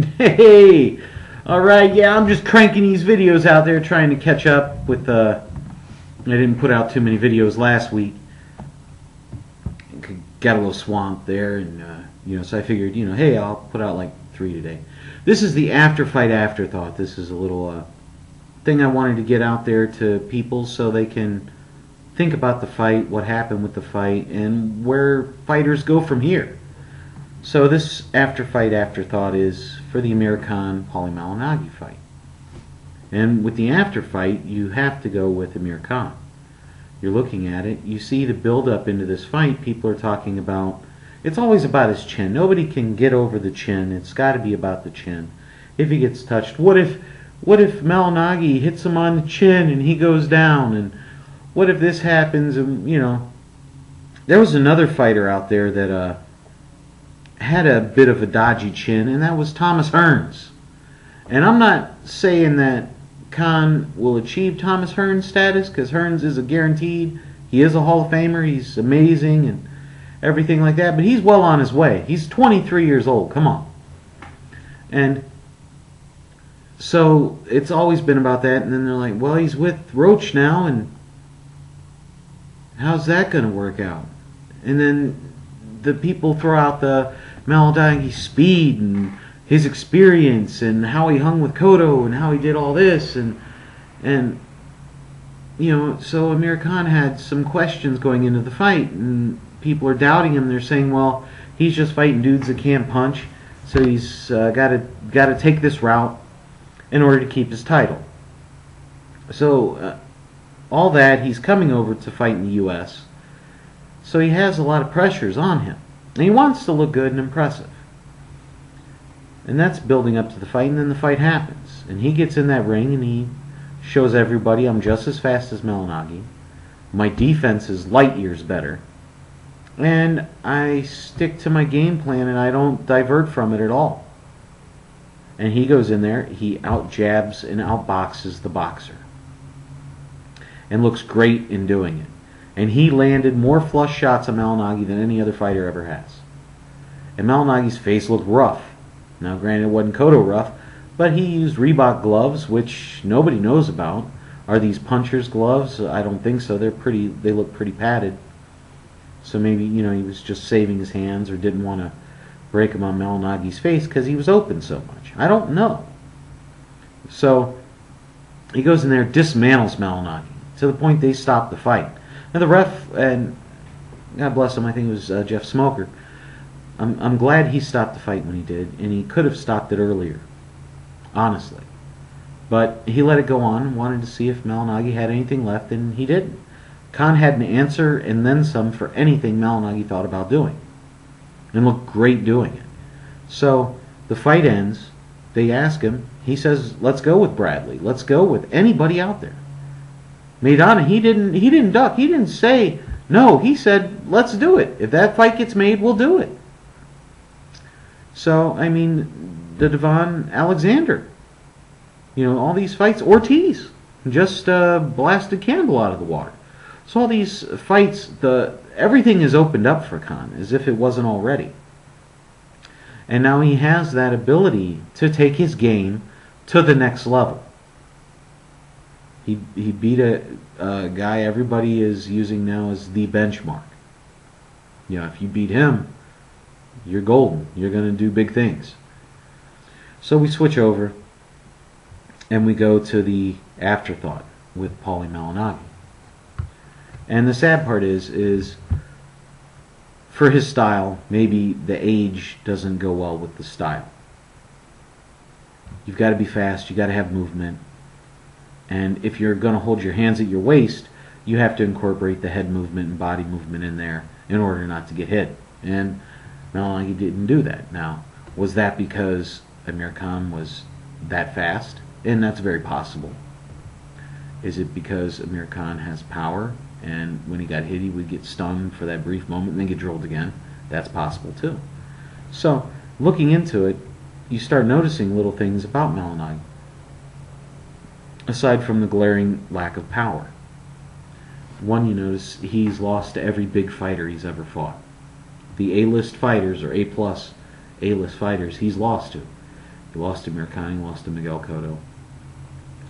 Hey! Alright, yeah, I'm just cranking these videos out there trying to catch up with, I didn't put out too many videos last week. Got a little swamped there, and, so I figured, hey, I'll put out like 3 today. This is the Afterfight Afterthought. This is a little, thing I wanted to get out there to people so they can think about the fight, what happened with the fight, and where fighters go from here. So this Afterfight Afterthought is for the Amir Paulie Malignaggi fight. And with the Afterfight, you have to go with Amir Khan. You're looking at it, you see the build-up into this fight. People are talking about, it's always about his chin. Nobody can get over the chin. It's got to be about the chin. If he gets touched, what if Malignaggi hits him on the chin and he goes down? And what if this happens? And there was another fighter out there that had a bit of a dodgy chin, and that was Thomas Hearns. And I'm not saying that Khan will achieve Thomas Hearns status, because Hearns is a guaranteed. He is a Hall of Famer. He's amazing and everything like that. But he's well on his way. He's 23 years old. Come on. And so it's always been about that. And then they're like, well, he's with Roach now, and how's that going to work out? And then the people throw out the Malignaggi speed and his experience and how he hung with Cotto and how he did all this, and so Amir Khan had some questions going into the fight, and people are doubting him. They're saying, well, he's just fighting dudes that can't punch, so he's got to take this route in order to keep his title. So all that, he's coming over to fight in the U.S., so he has a lot of pressures on him, and he wants to look good and impressive. And that's building up to the fight, and then the fight happens. And he gets in that ring, and he shows everybody, I'm just as fast as Malignaggi. My defense is light years better. And I stick to my game plan, and I don't divert from it at all. And he goes in there, he out-jabs and out-boxes the boxer. And looks great in doing it. And he landed more flush shots on Malignaggi than any other fighter ever has. And Malignaggi's face looked rough. Now, granted, it wasn't Cotto rough, but he used Reebok gloves, which nobody knows about. Are these puncher's gloves? I don't think so. They look pretty padded. So maybe, he was just saving his hands or didn't want to break them on Malignaggi's face because he was open so much. I don't know. So he goes in there, dismantles Malignaggi to the point they stop the fight. Now the ref, and God bless him, I think it was Jeff Smoker, I'm glad he stopped the fight when he did, and he could have stopped it earlier, honestly. But he let it go on and wanted to see if Malignaggi had anything left, and he didn't. Khan had an answer and then some for anything Malignaggi thought about doing, and looked great doing it. So the fight ends. They ask him. He says, "Let's go with Bradley. Let's go with anybody out there." Maidana, he didn't duck. He didn't say no. He said, "Let's do it. If that fight gets made, we'll do it." So, I mean, the Devon Alexander, all these fights, Ortiz just blasted Campbell out of the water. So all these fights, everything is opened up for Khan as if it wasn't already. And now he has that ability to take his game to the next level. He beat a guy everybody is using now as the benchmark. If you beat him, you're golden. You're going to do big things. So we switch over and we go to the Afterthought with Paulie Malignaggi. And the sad part is for his style, maybe the age doesn't go well with the style. You've got to be fast. You've got to have movement. And if you're going to hold your hands at your waist, you have to incorporate the head movement and body movement in there in order not to get hit. And Malignaggi didn't do that. Now, was that because Amir Khan was that fast? And that's very possible. Is it because Amir Khan has power, and when he got hit he would get stunned for that brief moment and then get drilled again? That's possible too. So, looking into it, you start noticing little things about Malignaggi, aside from the glaring lack of power. One, you notice he's lost to every big fighter he's ever fought. The A-list fighters, or A-plus A-list fighters, he's lost to. He lost to Amir Khan. He lost to Miguel Cotto.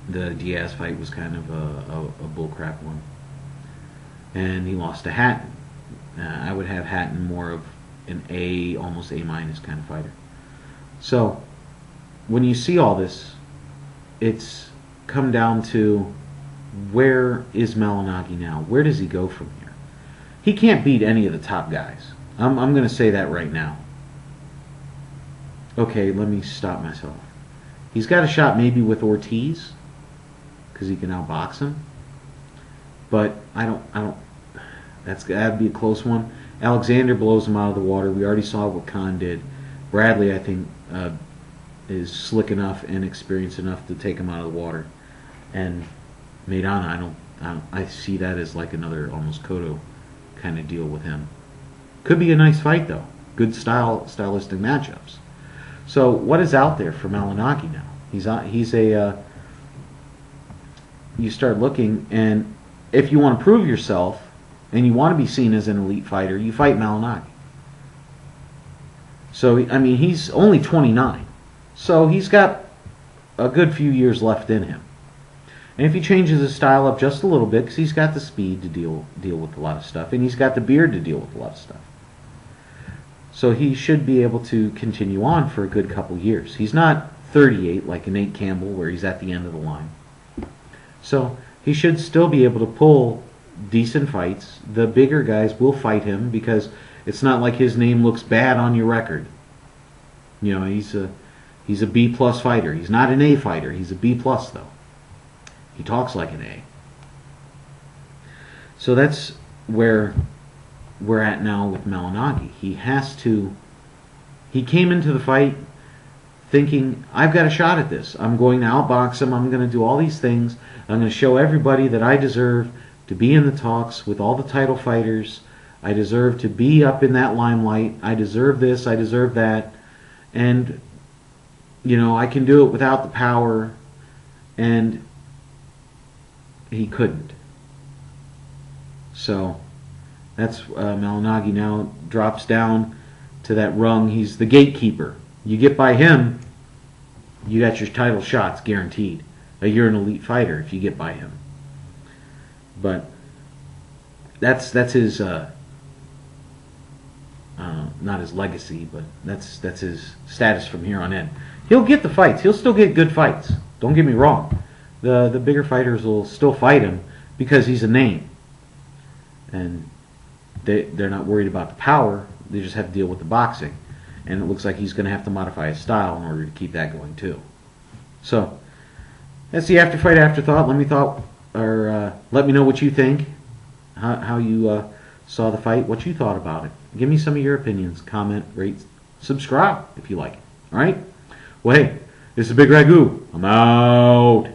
The Diaz fight was kind of a bullcrap one. And he lost to Hatton. I would have Hatton more of an A, almost A- kind of fighter. So, when you see all this, it's come down to, where is Malignaggi now? Where does he go from here? He can't beat any of the top guys. I'm going to say that right now. Okay, let me stop myself. He's got a shot maybe with Ortiz, because he can outbox him. But I don't. That'd be a close one. Alexander blows him out of the water. We already saw what Khan did. Bradley, I think, is slick enough and experienced enough to take him out of the water. And Maidana, I see that as like another almost Cotto kind of deal with him. Could be a nice fight though. Good stylistic matchups. So what is out there for Malignaggi now? You start looking, and if you want to prove yourself and you want to be seen as an elite fighter, you fight Malignaggi. So I mean, he's only 29, so he's got a good few years left in him. And if he changes his style up just a little bit, because he's got the speed to deal with a lot of stuff, and he's got the beard to deal with a lot of stuff, so he should be able to continue on for a good couple years. He's not 38 like a Nate Campbell, where he's at the end of the line. So he should still be able to pull decent fights. The bigger guys will fight him, because it's not like his name looks bad on your record. You know, he's a B+ fighter. He's not an A fighter. He's a B+ though. He talks like an A. So that's where we're at now with Malignaggi. He came into the fight thinking, I've got a shot at this. I'm going to outbox him. I'm going to do all these things. I'm going to show everybody that I deserve to be in the talks with all the title fighters. I deserve to be up in that limelight. I deserve this. I deserve that. And, you know, I can do it without the power. And he couldn't. So that's Malignaggi now drops down to that rung. He's the gatekeeper. You get by him, you got your title shots guaranteed. You're an elite fighter if you get by him. But that's his not his legacy, but that's his status from here on in. He'll get the fights. He'll still get good fights. Don't get me wrong. The bigger fighters will still fight him because he's a name, and they're not worried about the power. They just have to deal with the boxing, and it looks like he's going to have to modify his style in order to keep that going too. So that's the Afterfight Afterthought. Let me know what you think, how you saw the fight, what you thought about it. Give me some of your opinions. Comment, rate, subscribe if you like it. All right. Well, hey, this is Bigragu. I'm out.